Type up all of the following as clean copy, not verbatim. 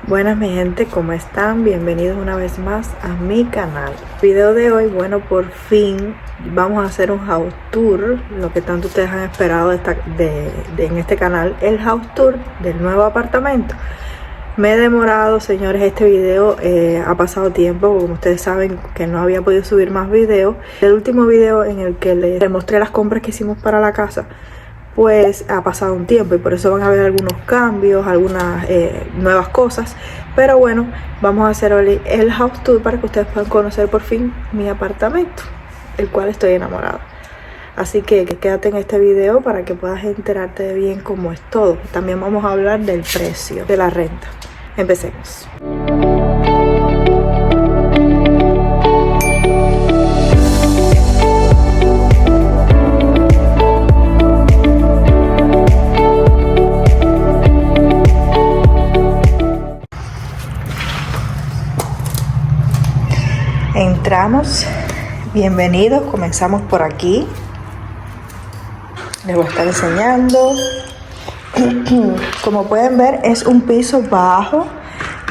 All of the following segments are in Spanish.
Buenas mi gente, ¿cómo están? Bienvenidos una vez más a mi canal. Video de hoy, bueno, por fin vamos a hacer un house tour, lo que tanto ustedes han esperado en este canal, el house tour del nuevo apartamento. Me he demorado, señores, este video ha pasado tiempo, como ustedes saben que no había podido subir más videos. El último video en el que les mostré las compras que hicimos para la casa, pues ha pasado un tiempo y por eso van a ver algunos cambios, algunas nuevas cosas. Pero bueno, vamos a hacer hoy el house tour para que ustedes puedan conocer por fin mi apartamento, el cual estoy enamorada. Así que quédate en este video para que puedas enterarte de bien cómo es todo. También vamos a hablar del precio de la renta. Empecemos. Entramos, bienvenidos, comenzamos por aquí. Les voy a estar enseñando. Como pueden ver, es un piso bajo.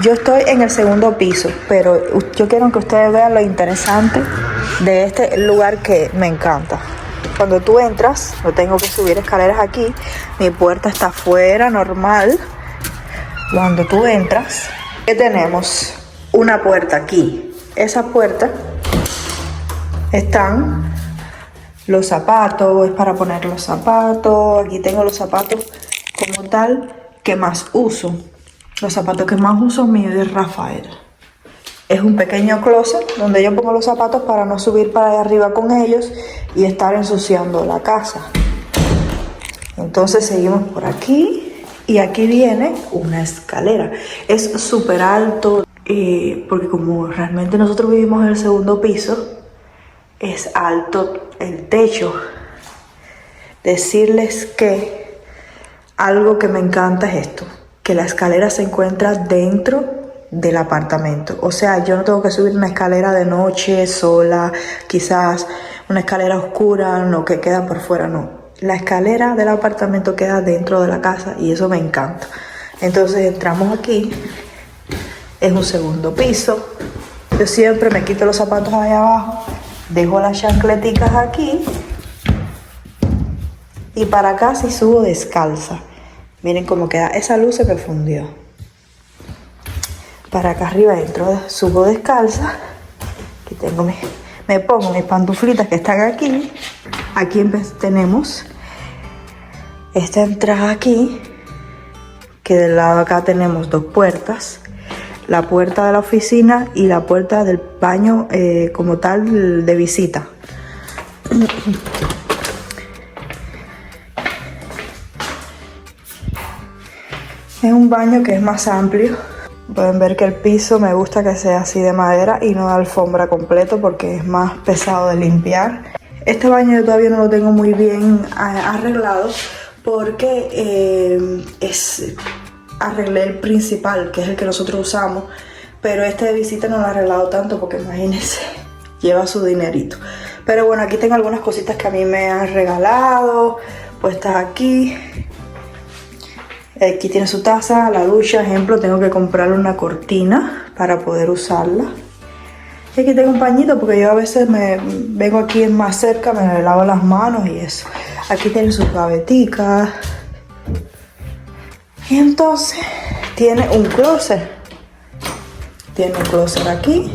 Yo estoy en el segundo piso, pero yo quiero que ustedes vean lo interesante de este lugar que me encanta. Cuando tú entras, no tengo que subir escaleras aquí, mi puerta está afuera, normal. Cuando tú entras, ¿qué tenemos? Una puerta aquí. Esa puerta están los zapatos, es para poner los zapatos. Aquí tengo los zapatos como tal que más uso. Los zapatos que más uso mío de Rafael. Es un pequeño closet donde yo pongo los zapatos para no subir para allá arriba con ellos y estar ensuciando la casa. Entonces seguimos por aquí y aquí viene una escalera. Es súper alto. Porque como realmente nosotros vivimos en el segundo piso, es alto el techo. Decirles que algo que me encanta es esto, que la escalera se encuentra dentro del apartamento. O sea, yo no tengo que subir una escalera de noche sola, quizás una escalera oscura, no, que queda por fuera, no. La escalera del apartamento queda dentro de la casa y eso me encanta. Entonces entramos aquí. Es un segundo piso. Yo siempre me quito los zapatos ahí abajo, dejo las chancleticas aquí y para acá sí subo descalza. Miren cómo queda. Esa luz se me fundió. Para acá arriba entro, subo descalza. Aquí tengo me pongo mis pantuflitas que están aquí. Aquí tenemos esta entrada aquí, que del lado acá tenemos dos puertas. La puerta de la oficina y la puerta del baño como tal de visita. Es un baño que es más amplio. Pueden ver que el piso me gusta que sea así de madera y no de alfombra completo porque es más pesado de limpiar. Este baño yo todavía no lo tengo muy bien arreglado porque arreglé el principal, que es el que nosotros usamos, pero este de visita no lo he arreglado tanto porque imagínense, lleva su dinerito. Pero bueno, aquí tengo algunas cositas que a mí me han regalado, puestas aquí. Aquí tiene su taza, la ducha, ejemplo, tengo que comprarle una cortina para poder usarla. Y aquí tengo un pañito porque yo a veces me vengo aquí más cerca, me lavo las manos y eso. Aquí tiene sus gaveticas. Y entonces tiene un closet. Tiene un closet aquí.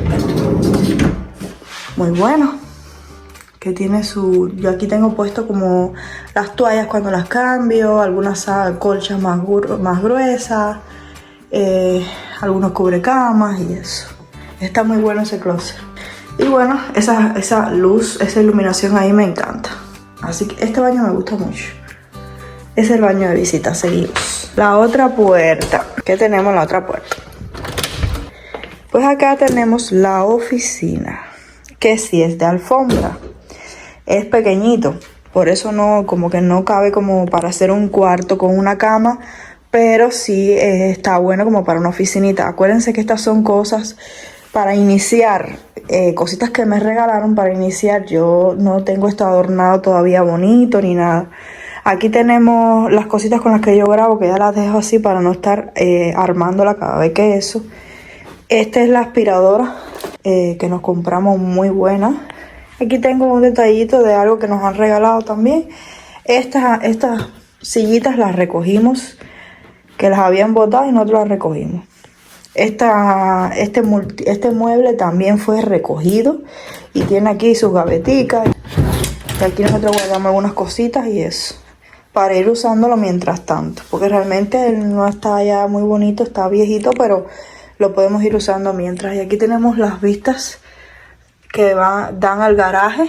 Muy bueno. Que tiene su... Yo aquí tengo puesto como las toallas cuando las cambio. Algunas colchas más gruesas. Algunos cubrecamas y eso. Está muy bueno ese closet. Y bueno, esa luz, esa iluminación ahí me encanta. Así que este baño me gusta mucho. Es el baño de visita. Seguimos. La otra puerta. ¿Qué tenemos en la otra puerta? Pues acá tenemos la oficina, que sí es de alfombra. Es pequeñito, por eso no, como que no cabe como para hacer un cuarto con una cama, pero sí está bueno como para una oficinita. Acuérdense que estas son cosas para iniciar, cositas que me regalaron para iniciar. Yo no tengo esto adornado todavía bonito ni nada. Aquí tenemos las cositas con las que yo grabo, que ya las dejo así para no estar armándola cada vez que eso. Esta es la aspiradora que nos compramos, muy buena. Aquí tengo un detallito de algo que nos han regalado también. Estas sillitas las recogimos, que las habían botado y nosotros las recogimos. Este mueble también fue recogido y tiene aquí sus gaveticas. Y aquí nosotros guardamos algunas cositas y eso, para ir usándolo mientras tanto, porque realmente él no está ya muy bonito, está viejito, pero lo podemos ir usando mientras. Y aquí tenemos las vistas que dan al garaje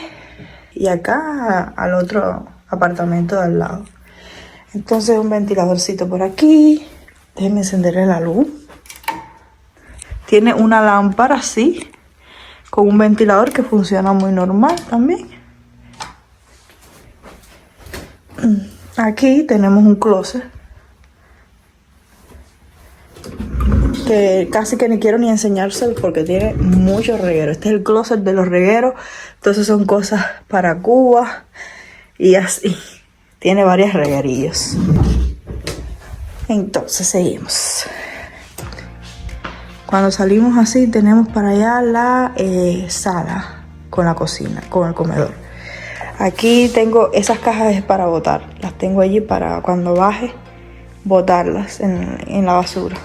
y acá al otro apartamento de al lado. Entonces un ventiladorcito por aquí. Déjenme encenderle la luz. Tiene una lámpara así, con un ventilador que funciona muy normal también. Aquí tenemos un closet que casi que ni quiero ni enseñárselo porque tiene muchos regueros. Este es el closet de los regueros. Entonces son cosas para Cuba y así. Tiene varias reguerillos. Entonces seguimos. Cuando salimos así tenemos para allá la sala con la cocina, con el comedor. Aquí tengo esas cajas para botar. Las tengo allí para cuando baje botarlas en la basura.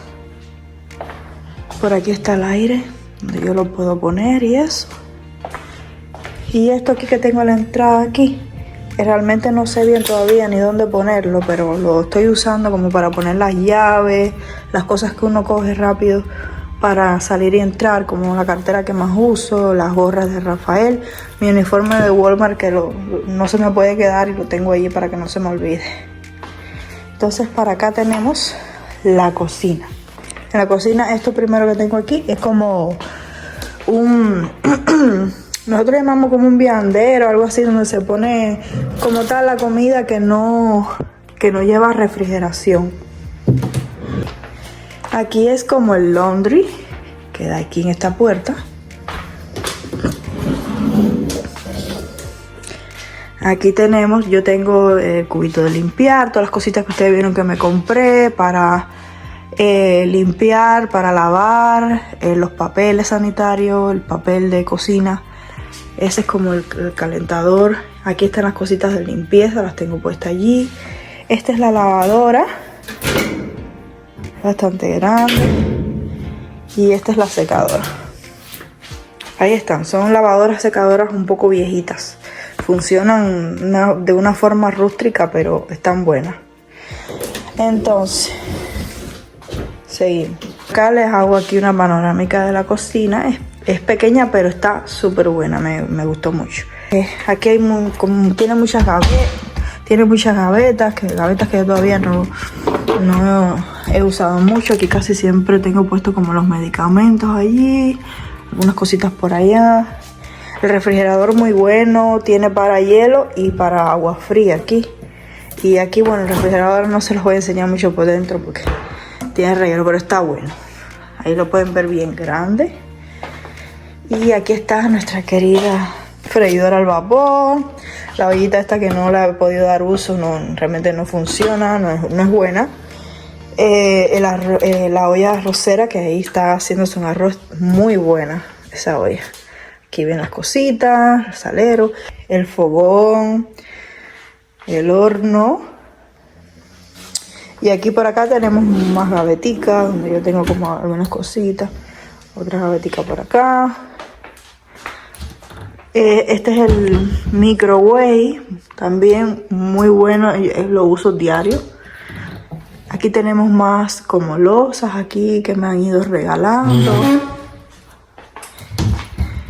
Por aquí está el aire, donde yo lo puedo poner y eso. Y esto aquí que tengo a la entrada aquí, que realmente no sé bien todavía ni dónde ponerlo, pero lo estoy usando como para poner las llaves, las cosas que uno coge rápido para salir y entrar, como la cartera que más uso, las gorras de Rafael, mi uniforme de Walmart que no se me puede quedar y lo tengo allí para que no se me olvide. Entonces para acá tenemos la cocina. En la cocina esto primero que tengo aquí es como un nosotros llamamos como un viandero, algo así, donde se pone como tal la comida que no lleva refrigeración. Aquí es como el laundry, queda aquí en esta puerta. Aquí tenemos, yo tengo el cubito de limpiar, todas las cositas que ustedes vieron que me compré para limpiar, para lavar, los papeles sanitarios, el papel de cocina. Ese es como el calentador. Aquí están las cositas de limpieza, las tengo puestas allí. Esta es la lavadora, bastante grande. Y esta es la secadora. Ahí están, son lavadoras secadoras un poco viejitas. Funcionan de una forma rústica, pero están buenas. Entonces, seguimos. Acá les hago aquí una panorámica de la cocina. Es pequeña, pero está súper buena, me gustó mucho. Aquí hay tiene muchas gavetas, gavetas que yo todavía no he usado mucho. Aquí casi siempre tengo puesto como los medicamentos allí, algunas cositas por allá. El refrigerador muy bueno, tiene para hielo y para agua fría aquí. Y aquí, bueno, el refrigerador no se los voy a enseñar mucho por dentro porque tiene reguero, pero está bueno. Ahí lo pueden ver bien grande. Y aquí está nuestra querida freidora al vapor. La ollita esta que no la he podido dar uso, realmente no funciona, no es buena. La olla arrocera, que ahí está haciéndose un arroz muy buena, esa olla. Aquí ven las cositas, el salero, el fogón, el horno. Y aquí por acá tenemos más gaveticas, donde yo tengo como algunas cositas. Otra gavetica por acá. Este es el microwave, también muy bueno, lo uso diario. Aquí tenemos más como losas aquí que me han ido regalando.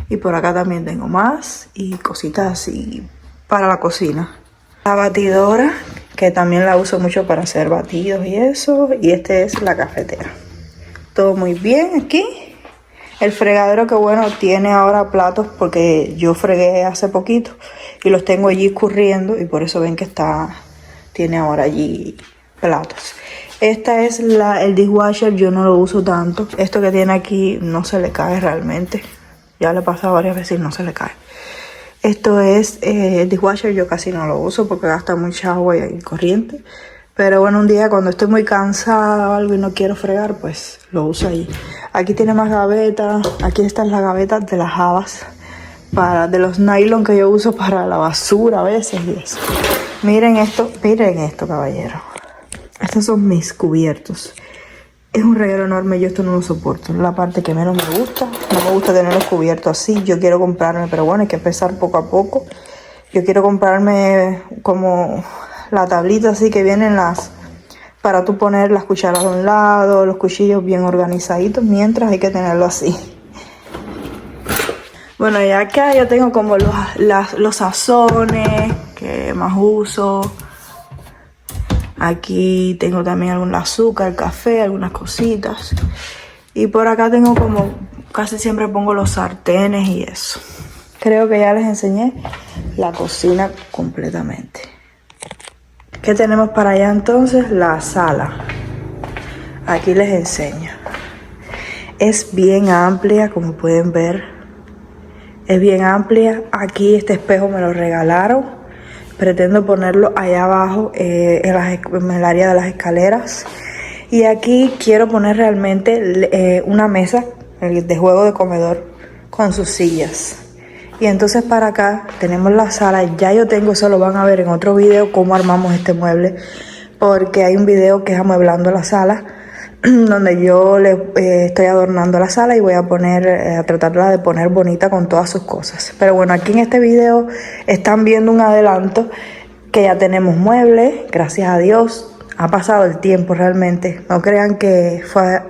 Y por acá también tengo más y cositas así para la cocina. La batidora, que también la uso mucho para hacer batidos y eso. Y este es la cafetera. Todo muy bien aquí. El fregadero, que bueno, tiene ahora platos porque yo fregué hace poquito y los tengo allí escurriendo y por eso ven que tiene ahora allí platos. Esta es el dishwasher, yo no lo uso tanto. Esto que tiene aquí no se le cae realmente. Ya le he pasado varias veces y no se le cae. Esto es el dishwasher, yo casi no lo uso porque gasta mucha agua y corriente. Pero bueno, un día cuando estoy muy cansada o algo y no quiero fregar, pues lo uso ahí. Aquí tiene más gavetas. Aquí están las gavetas de las habas. De los nylon que yo uso para la basura a veces y eso. Miren esto, caballero. Estos son mis cubiertos. Es un reguero enorme, yo esto no lo soporto. Es la parte que menos me gusta. No me gusta tener los cubiertos así. Yo quiero comprarme, pero bueno, hay que empezar poco a poco. Yo quiero comprarme como la tablita así que vienen para tú poner las cucharas de un lado, los cuchillos bien organizaditos, mientras hay que tenerlo así. Bueno, y acá yo tengo como los sazones que más uso. Aquí tengo también algún azúcar, café, algunas cositas. Y por acá tengo como, casi siempre pongo los sartenes y eso. Creo que ya les enseñé la cocina completamente. ¿Qué tenemos para allá entonces? La sala. Aquí les enseño. Es bien amplia, como pueden ver. Es bien amplia. Aquí este espejo me lo regalaron. Pretendo ponerlo allá abajo en el área de las escaleras. Y aquí quiero poner realmente una mesa de juego de comedor con sus sillas. Y entonces para acá tenemos la sala. Ya yo tengo, eso lo van a ver en otro video, cómo armamos este mueble. Porque hay un video que es amueblando la sala, donde yo estoy adornando la sala y voy a tratarla de poner bonita con todas sus cosas. Pero bueno, aquí en este video están viendo un adelanto que ya tenemos muebles, gracias a Dios. Ha pasado el tiempo realmente, no crean que fue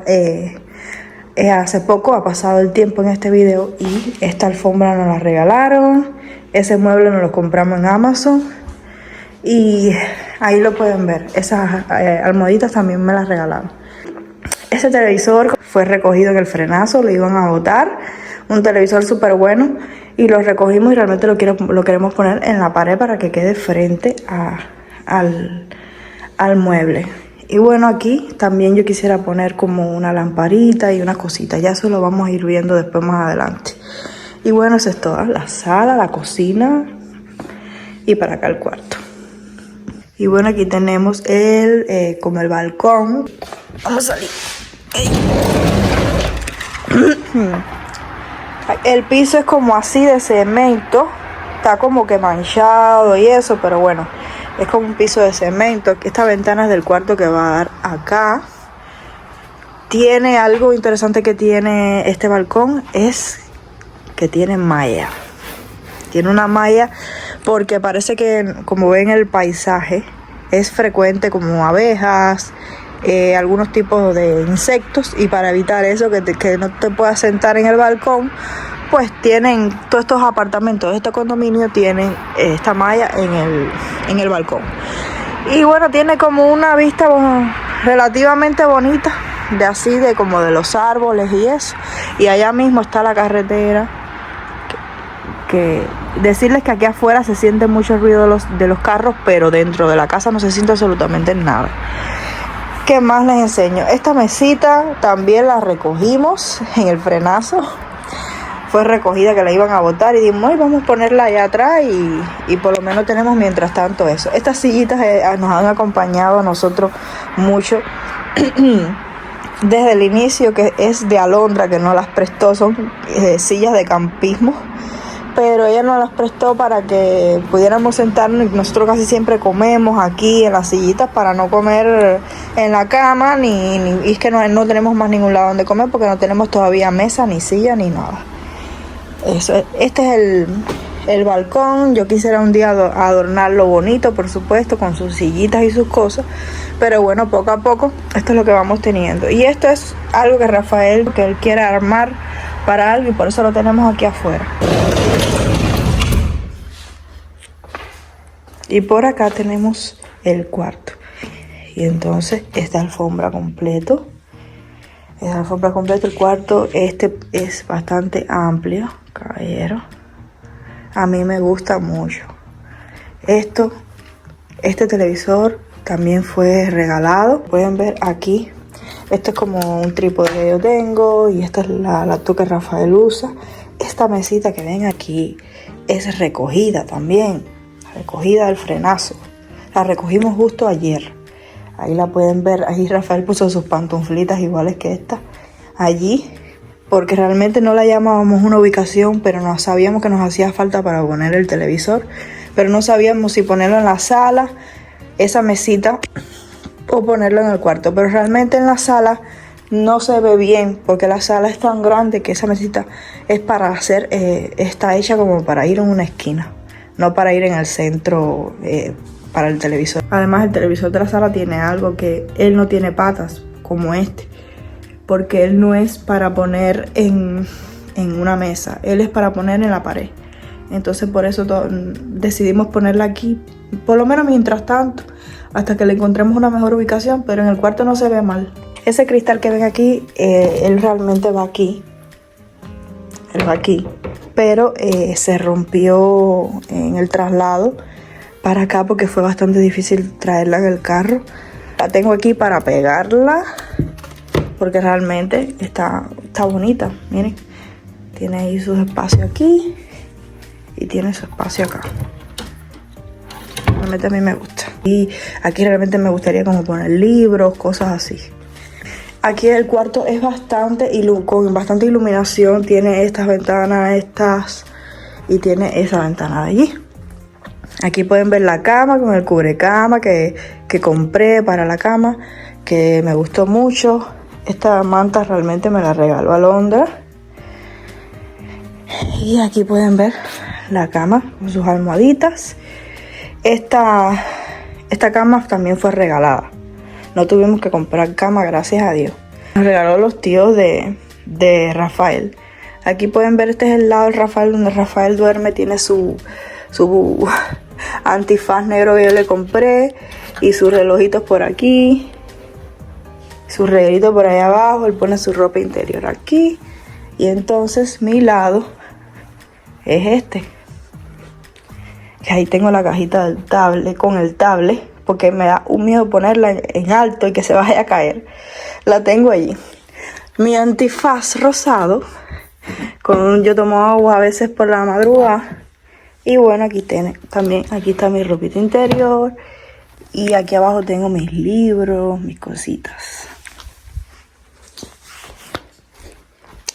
hace poco, ha pasado el tiempo en este video. Y esta alfombra nos la regalaron, ese mueble nos lo compramos en Amazon y ahí lo pueden ver. Esas almohaditas también me las regalaron. Ese televisor fue recogido en el frenazo, lo iban a botar, un televisor súper bueno, y lo recogimos y realmente lo queremos poner en la pared para que quede frente al mueble. Y bueno, aquí también yo quisiera poner como una lamparita y unas cositas, ya eso lo vamos a ir viendo después más adelante. Y bueno, eso es todo, la sala, la cocina y para acá el cuarto. Y bueno, aquí tenemos como el balcón. Vamos a salir. El piso es como así de cemento. Está como que manchado y eso, pero bueno, es como un piso de cemento. Esta ventana es del cuarto que va a dar acá. Tiene algo interesante que tiene este balcón, es que tiene malla. Tiene una malla porque parece que, como ven el paisaje, es frecuente como abejas, algunos tipos de insectos, y para evitar eso, que no te puedas sentar en el balcón, pues tienen todos estos apartamentos, este condominio tienen esta malla en el balcón. Y bueno, tiene como una vista relativamente bonita, como de los árboles y eso. Y allá mismo está la carretera. Que decirles que aquí afuera se siente mucho ruido de los carros, pero dentro de la casa no se siente absolutamente nada. ¿Qué más les enseño? Esta mesita también la recogimos en el frenazo. Fue recogida, que la iban a botar, y dijimos, vamos a ponerla allá atrás y por lo menos tenemos mientras tanto eso. Estas sillitas nos han acompañado a nosotros mucho desde el inicio, que es de Alondra, que nos las prestó, son sillas de campismo. Pero ella nos las prestó para que pudiéramos sentarnos, y nosotros casi siempre comemos aquí en las sillitas para no comer en la cama, y es que no tenemos más ningún lado donde comer porque no tenemos todavía mesa, ni silla, ni nada. Este es el balcón. Yo quisiera un día adornarlo bonito, por supuesto, con sus sillitas y sus cosas, pero bueno, poco a poco esto es lo que vamos teniendo. Y esto es algo que Rafael, que él quiere armar para algo, y por eso lo tenemos aquí afuera. Y por acá tenemos el cuarto. Y entonces esta alfombra completo. El cuarto es bastante amplio, caballero. A mí me gusta mucho. Este televisor también fue regalado. Pueden ver aquí. Esto es como un trípode que yo tengo. Y esta es la lacto que Rafael usa. esta mesita que ven aquí es recogida también, recogida del frenazo. La recogimos justo ayer. Ahí la pueden ver, ahí Rafael puso sus pantuflitas iguales que esta allí, porque realmente no la llamábamos una ubicación, pero no sabíamos que nos hacía falta para poner el televisor, pero no sabíamos si ponerlo en la sala, esa mesita, o ponerlo en el cuarto. Pero realmente en la sala no se ve bien, porque la sala es tan grande que esa mesita es para hacer, está hecha como para ir en una esquina, no para ir en el centro para el televisor. Además, el televisor de la sala tiene algo que él no tiene patas como este, porque él no es para poner en una mesa, él es para poner en la pared. Entonces por eso decidimos ponerla aquí, por lo menos mientras tanto, hasta que le encontremos una mejor ubicación, pero en el cuarto no se ve mal. Ese cristal que ven aquí, él realmente va aquí, él va aquí, pero se rompió en el traslado para acá porque fue bastante difícil traerla en el carro. La tengo aquí para pegarla, porque realmente está bonita. Miren, tiene ahí sus espacios aquí y tiene su espacio acá. Realmente a mí me gusta. Y aquí realmente me gustaría como poner libros, cosas así. Aquí el cuarto es con bastante iluminación. Tiene estas ventanas, y tiene esa ventana de allí. Aquí pueden ver la cama con el cubrecama que compré para la cama, que me gustó mucho. Esta manta realmente me la regaló Alondra. Y aquí pueden ver la cama con sus almohaditas. Esta cama también fue regalada. No tuvimos que comprar cama, gracias a Dios. Nos regaló los tíos de Rafael. Aquí pueden ver, este es el lado de Rafael, donde Rafael duerme. Tiene su antifaz negro que yo le compré. Y sus relojitos por aquí. Su reguerito por ahí abajo. Él pone su ropa interior aquí. Y entonces mi lado es este. Que ahí tengo la cajita del tablet con el tablet, porque me da un miedo ponerla en alto y que se vaya a caer. La tengo allí. Mi antifaz rosado. Yo tomo agua a veces por la madrugada. Y bueno, aquí está mi ropita interior. Y aquí abajo tengo mis libros, mis cositas.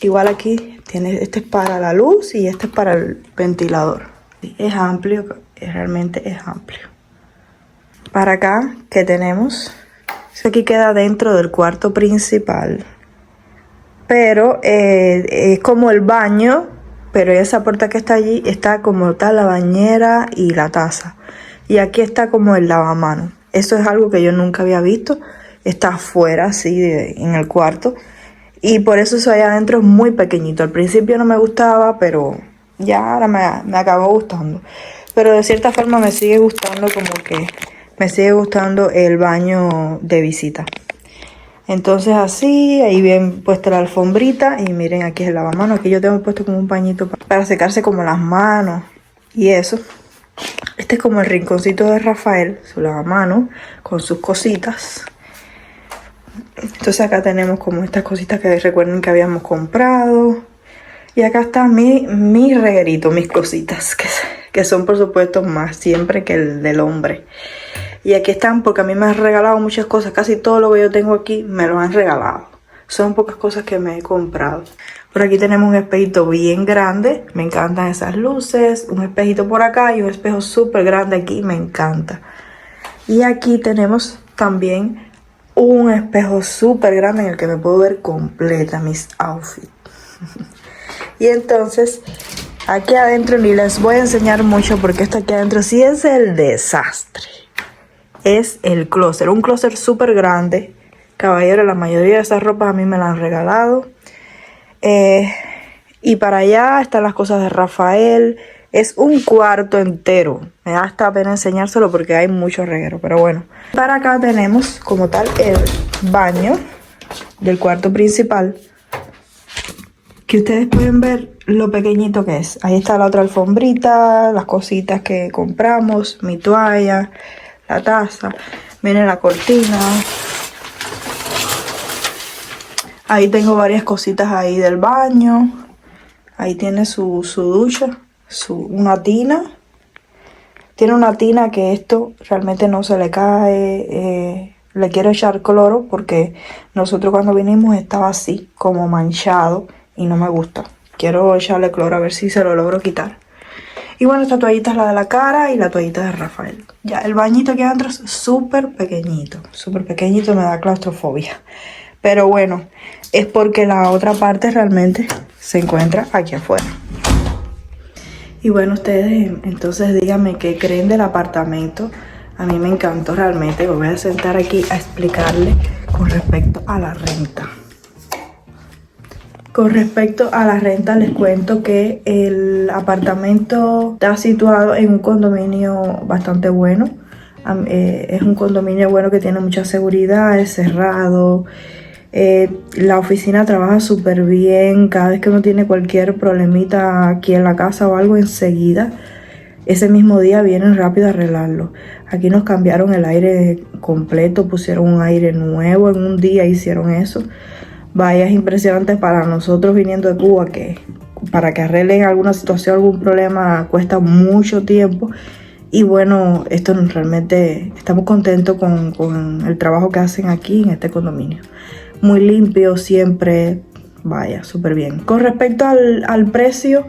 Igual aquí este es para la luz y este es para el ventilador. Es amplio, realmente es amplio. Para acá, ¿qué tenemos? Aquí queda dentro del cuarto principal. Pero es como el baño, pero esa puerta que está allí está como tal la bañera y la taza. Y aquí está como el lavamanos. Eso es algo que yo nunca había visto. Está afuera, así, en el cuarto. Y por eso eso allá adentro es muy pequeñito. Al principio no me gustaba, pero ya ahora me acabó gustando. Pero de cierta forma me sigue gustando, como que me sigue gustando el baño de visita. Entonces así, ahí bien puesta la alfombrita. Y miren, aquí es el lavamanos. Aquí yo tengo puesto como un pañito para secarse como las manos y eso. Este es como el rinconcito de Rafael, su lavamanos, con sus cositas. Entonces acá tenemos como estas cositas que recuerden que habíamos comprado. Y acá está mi reguerito, mis cositas, que son por supuesto más siempre que el del hombre. Y aquí están porque a mí me han regalado muchas cosas. Casi todo lo que yo tengo aquí me lo han regalado. Son pocas cosas que me he comprado. Por aquí tenemos un espejito bien grande. Me encantan esas luces. Un espejito por acá y un espejo súper grande aquí. Me encanta. Y aquí tenemos también un espejo súper grande en el que me puedo ver completa mis outfits. Y entonces aquí adentro ni les voy a enseñar mucho porque esto aquí adentro sí es el desastre. Es el closet, un closet súper grande. Caballero, la mayoría de esas ropas a mí me las han regalado. Y para allá están las cosas de Rafael. Es un cuarto entero. Me da hasta pena enseñárselo porque hay mucho reguero, pero bueno. Para acá tenemos como tal el baño del cuarto principal, que ustedes pueden ver lo pequeñito que es. Ahí está la otra alfombrita, las cositas que compramos, mi toalla, la taza. Miren la cortina. Ahí tengo varias cositas ahí del baño. Ahí tiene su ducha, una tina. Tiene una tina que esto realmente no se le cae. Le quiero echar cloro porque nosotros cuando vinimos estaba así, como manchado, y no me gusta. Quiero echarle cloro a ver si se lo logro quitar. Y bueno, esta toallita es la de la cara y la toallita de Rafael. Ya, el bañito que adentro es súper pequeñito, me da claustrofobia. Pero bueno, es porque la otra parte realmente se encuentra aquí afuera. Y bueno, ustedes entonces díganme qué creen del apartamento. A mí me encantó realmente. Me voy a sentar aquí a explicarle con respecto a la renta. Con respecto a la renta, les cuento que el apartamento está situado en un condominio bastante bueno. Es un condominio bueno que tiene mucha seguridad, es cerrado. La oficina trabaja súper bien. Cada vez que uno tiene cualquier problemita aquí en la casa o algo, enseguida, ese mismo día vienen rápido a arreglarlo. Aquí nos cambiaron el aire completo, pusieron un aire nuevo, en un día hicieron eso. Vaya, es impresionante para nosotros viniendo de Cuba que para que arreglen alguna situación, algún problema, cuesta mucho tiempo. Y bueno, esto realmente estamos contentos con el trabajo que hacen aquí en este condominio. Muy limpio siempre, vaya, súper bien. Con respecto al precio,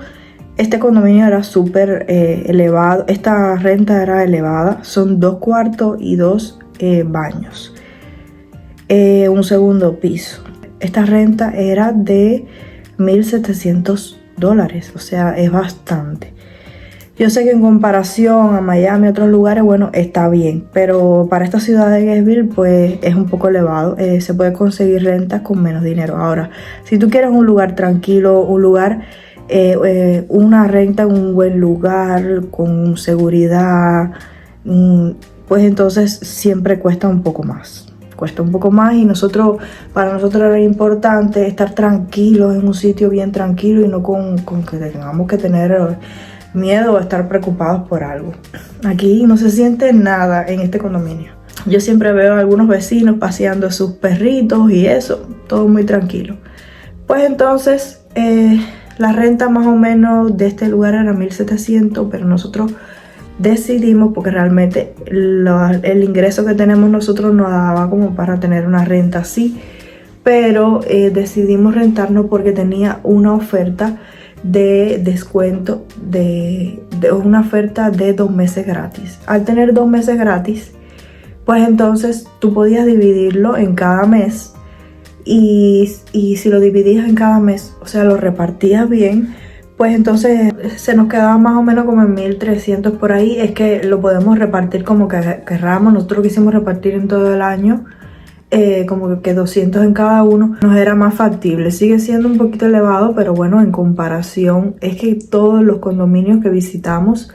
este condominio era súper elevado. Esta renta era elevada. Son 2 cuartos y 2 baños. Un segundo piso. Esta renta era de $1,700, o sea, es bastante. Yo sé que en comparación a Miami y otros lugares, bueno, está bien, pero para esta ciudad de Gainesville, pues es un poco elevado. Se puede conseguir rentas con menos dinero. Ahora, si tú quieres un lugar tranquilo, un lugar, una renta en un buen lugar, con seguridad, pues entonces siempre cuesta un poco más. Cuesta un poco más y para nosotros era importante estar tranquilos en un sitio bien tranquilo y no con que tengamos que tener miedo o estar preocupados por algo. Aquí no se siente nada en este condominio. Yo siempre veo a algunos vecinos paseando sus perritos y eso, todo muy tranquilo. Pues entonces la renta más o menos de este lugar era 1,700, pero nosotros decidimos, porque realmente el ingreso que tenemos nosotros no daba como para tener una renta así, pero decidimos rentarnos porque tenía una oferta de descuento, de una oferta de 2 meses gratis. Al tener 2 meses gratis, pues entonces tú podías dividirlo en cada mes y si lo dividías en cada mes, o sea, lo repartías bien, pues entonces se nos quedaba más o menos como en 1,300 por ahí. Es que lo podemos repartir como que querramos. Nosotros quisimos repartir en todo el año, como que 200 en cada uno. Nos era más factible. Sigue siendo un poquito elevado, pero bueno, en comparación, es que todos los condominios que visitamos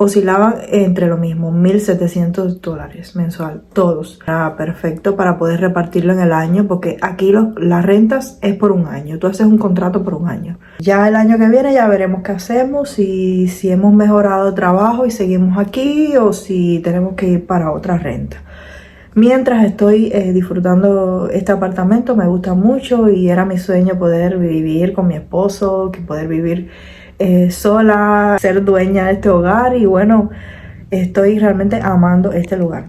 oscilaban entre lo mismo, $1,700 mensual, todos. Era perfecto para poder repartirlo en el año, porque aquí las rentas es por un año. Tú haces un contrato por un año. Ya el año que viene ya veremos qué hacemos, si hemos mejorado el trabajo y seguimos aquí o si tenemos que ir para otra renta. Mientras estoy disfrutando este apartamento, me gusta mucho y era mi sueño poder vivir con mi esposo, poder vivir sola, ser dueña de este hogar. Y bueno, estoy realmente amando este lugar.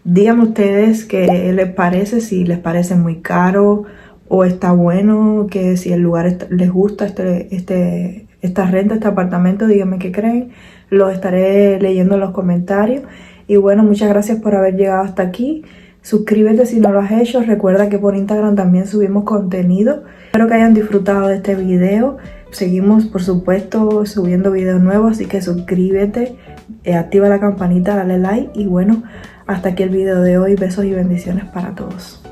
Díganme ustedes qué les parece, si les parece muy caro o está bueno, que si el lugar les gusta esta renta, este apartamento. Díganme qué creen, lo estaré leyendo en los comentarios. Y bueno, muchas gracias por haber llegado hasta aquí. Suscríbete si no lo has hecho. Recuerda que por Instagram también subimos contenido. Espero que hayan disfrutado de este video. Seguimos, por supuesto, subiendo videos nuevos, así que suscríbete, activa la campanita, dale like. Y bueno, hasta aquí el video de hoy. Besos y bendiciones para todos.